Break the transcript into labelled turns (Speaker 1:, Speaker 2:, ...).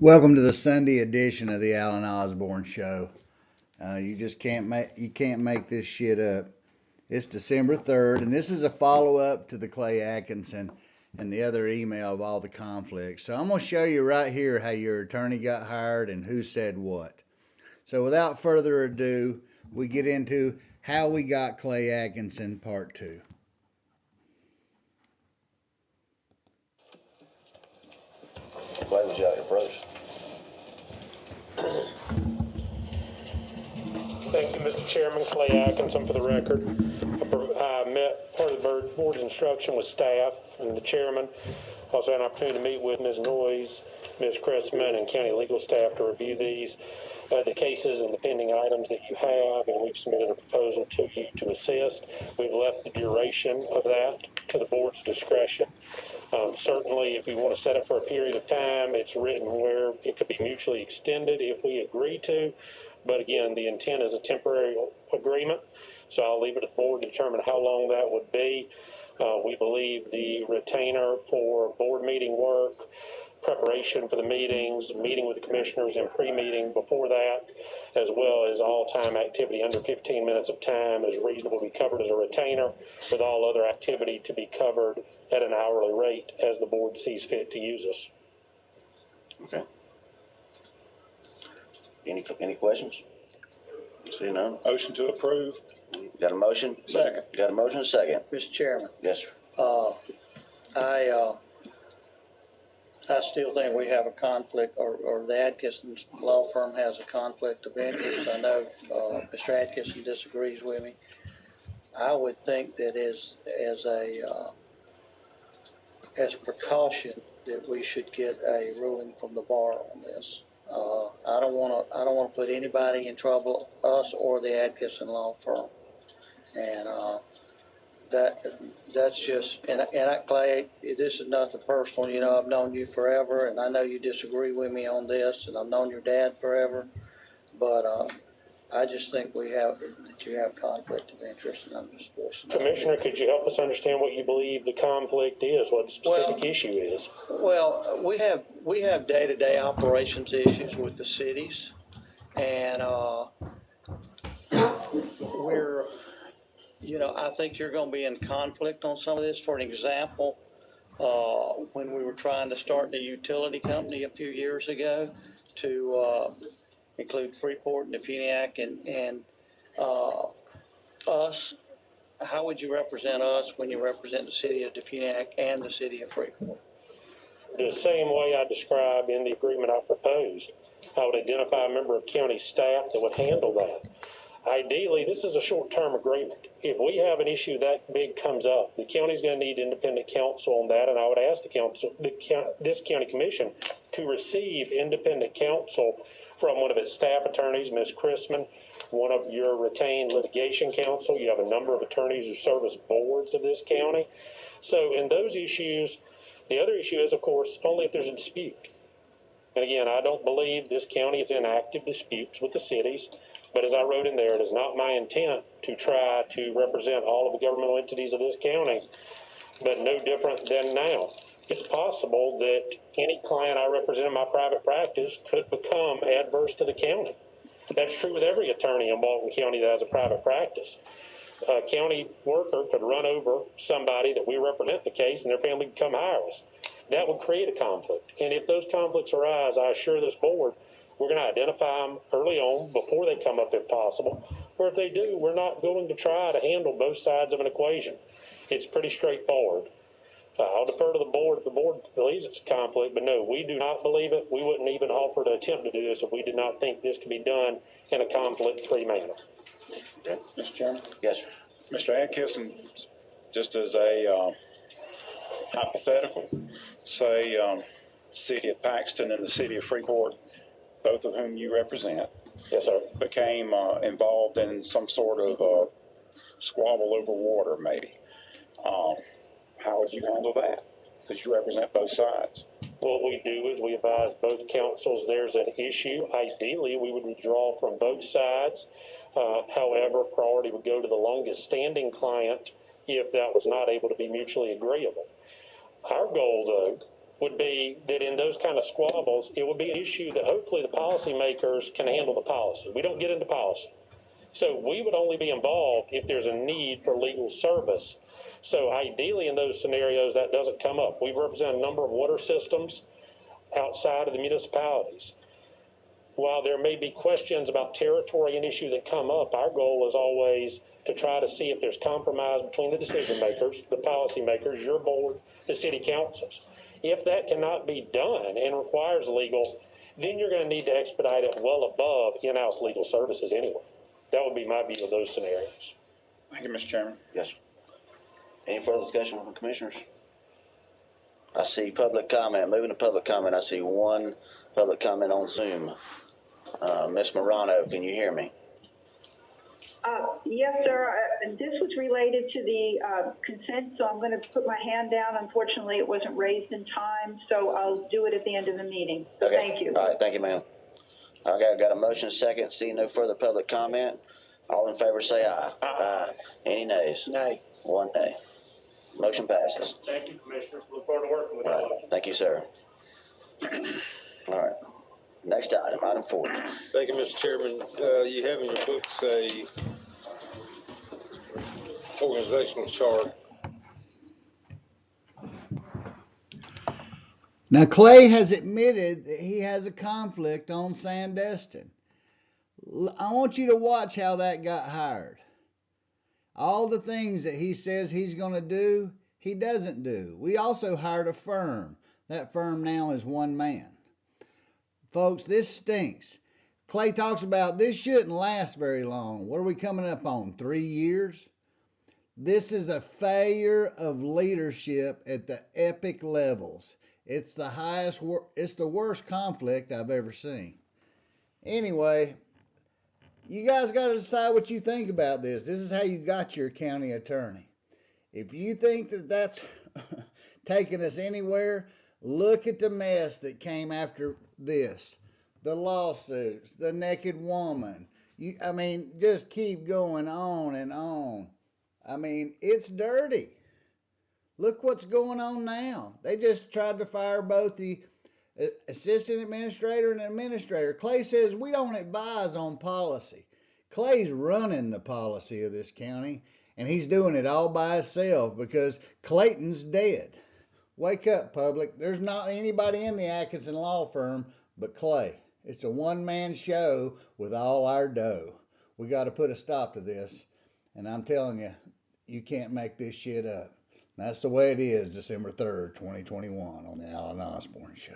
Speaker 1: Welcome to the Sunday edition of the Alan Osborne Show. You can't make this shit up. It's December 3rd, and this is a follow up to the Clay Atkinson and the other email of all the conflicts. So I'm gonna show you right here how your attorney got hired and who said what. So without further ado, we get into how we got Clay Atkinson Part 2.
Speaker 2: Glad we got your approach.
Speaker 3: Thank you, Mr. Chairman. Clay Atkinson for the record. I met part of the board's instruction with staff and the chairman. Also had an opportunity to meet with Ms. Noyes, Ms. Chrisman, and county legal staff to review the cases and the pending items that you have, and we've submitted a proposal to you to assist. We've left the duration of that to the board's discretion. Certainly, if we want to set it for a period of time, it's written where it could be mutually extended if we agree to. But again, the intent is a temporary agreement, so I'll leave it to the board to determine how long that would be. We believe the retainer for board meeting work, preparation for the meetings, meeting with the commissioners and pre-meeting before that, as well as all time activity under 15 minutes of time is reasonable to be covered as a retainer, with all other activity to be covered at an hourly rate as the board sees fit to use us.
Speaker 2: Okay. Any questions? See none.
Speaker 3: Motion to approve.
Speaker 2: Got a motion?
Speaker 3: Second.
Speaker 2: Got a motion and a second.
Speaker 4: Mr. Chairman,
Speaker 2: Yes, sir.
Speaker 4: I still think we have a conflict, or the Atkinson law firm has a conflict of interest. I know Mr. Atkinson disagrees with me. I would think that as precaution that we should get a ruling from the bar on this. I don't want to put anybody in trouble, us or the Atkinson law firm, and that's just, Clay, this is nothing personal. You know, I've known you forever, and I know you disagree with me on this, and I've known your dad forever, but I just think that you have conflict of interest, and I'm just forcing it.
Speaker 3: Commissioner, could you help us understand what you believe the conflict is, what the specific issue is?
Speaker 4: Well, we have day-to-day operations issues with the cities, and I think you're going to be in conflict on some of this. For an example, when we were trying to start the utility company a few years ago to include Freeport and the Funiac and us, how would you represent us when you represent the city of Defuniak and the city of Freeport?
Speaker 3: The same way I described in the agreement I proposed. I would identify a member of county staff that would handle that. Ideally, this is a short-term agreement. If we have an issue that big comes up, the county's going to need independent counsel on that, and I would ask this county commission to receive independent counsel from one of its staff attorneys, Ms. Chrisman, one of your retained litigation counsel. You have a number of attorneys who serve as boards of this county. So in those issues, the other issue is, of course, only if there's a dispute. And again, I don't believe this county is in active disputes with the cities. But as I wrote in there, it is not my intent to try to represent all of the governmental entities of this county, but no different than now. It's possible that any client I represent in my private practice could become adverse to the county. That's true with every attorney in Walton County that has a private practice. A county worker could run over somebody that we represent in the case, and their family could come hire us. That would create a conflict. And if those conflicts arise, I assure this board, we're going to identify them early on before they come up if possible. Or if they do, we're not going to try to handle both sides of an equation. It's pretty straightforward. I'll defer to the board if the board believes it's a conflict, but no, we do not believe it. We wouldn't even offer to attempt to do this if we did not think this could be done in a conflict-free manner.
Speaker 2: Okay.
Speaker 5: Mr. Chairman?
Speaker 2: Yes, sir.
Speaker 5: Mr. Atkinson, just as a hypothetical, say city of Paxton and the city of Freeport, both of whom you represent,
Speaker 3: Yes, sir.
Speaker 5: became involved in some sort of squabble over water, maybe. How would you handle that? Because you represent both sides.
Speaker 3: What we do is we advise both councils there's an issue. Ideally, we would withdraw from both sides. However, priority would go to the longest standing client if that was not able to be mutually agreeable. Our goal, though, would be that in those kind of squabbles, it would be an issue that hopefully the policymakers can handle the policy. We don't get into policy. So we would only be involved if there's a need for legal service. So ideally in those scenarios, that doesn't come up. We represent a number of water systems outside of the municipalities. While there may be questions about territory and issue that come up, our goal is always to try to see if there's compromise between the decision makers, the policy makers, your board, the city councils. If that cannot be done and requires legal, then you're going to need to expedite it well above in-house legal services anyway. That would be my view of those scenarios.
Speaker 5: Thank you, Mr. Chairman.
Speaker 2: Yes, sir. Any further discussion from commissioners? I see public comment. Moving to public comment, I see one public comment on Zoom. Ms. Morano, can you hear me?
Speaker 6: Yes, sir. And this was related to the consent, so I'm going to put my hand down. Unfortunately, it wasn't raised in time, so I'll do it at the end of the meeting.
Speaker 2: Okay.
Speaker 6: Thank you.
Speaker 2: All right, thank you, ma'am. Okay, I've got a motion second. See no further public comment. All in favor say aye. Aye. Any nays?
Speaker 4: Nay.
Speaker 2: One nay. Motion passes.
Speaker 3: Thank you, Commissioners. Look forward to working with
Speaker 2: All
Speaker 3: you.
Speaker 2: right, thank you, sir. All right, next item, item 40.
Speaker 7: Thank you, Mr. Chairman. You have in your books a organizational chart.
Speaker 1: Now, Clay has admitted that he has a conflict on Sandestin. I want you to watch how that got hired. All the things that he says he's going to do, he doesn't do. We also hired a firm. That firm now is one man. Folks, this stinks. Clay talks about this shouldn't last very long. What are we coming up on? 3 years? This is a failure of leadership at the epic levels. It's the highest, it's the worst conflict I've ever seen. Anyway, you guys got to decide what you think about this. This is how you got your county attorney. If you think that that's taking us anywhere, look at the mess that came after this. The lawsuits, the naked woman. I mean, just keep going on and on. I mean, it's dirty. Look what's going on now. They just tried to fire both the assistant administrator and administrator. Clay says we don't advise on policy. Clay's running the policy of this county, and he's doing it all by himself because Clayton's dead. Wake up, public. There's not anybody in the Atkinson law firm but Clay. It's a one-man show with all our dough. We got to put a stop to this, and I'm telling you, you can't make this shit up. That's the way it is, December 3rd, 2021 on the Alan Osborne Show.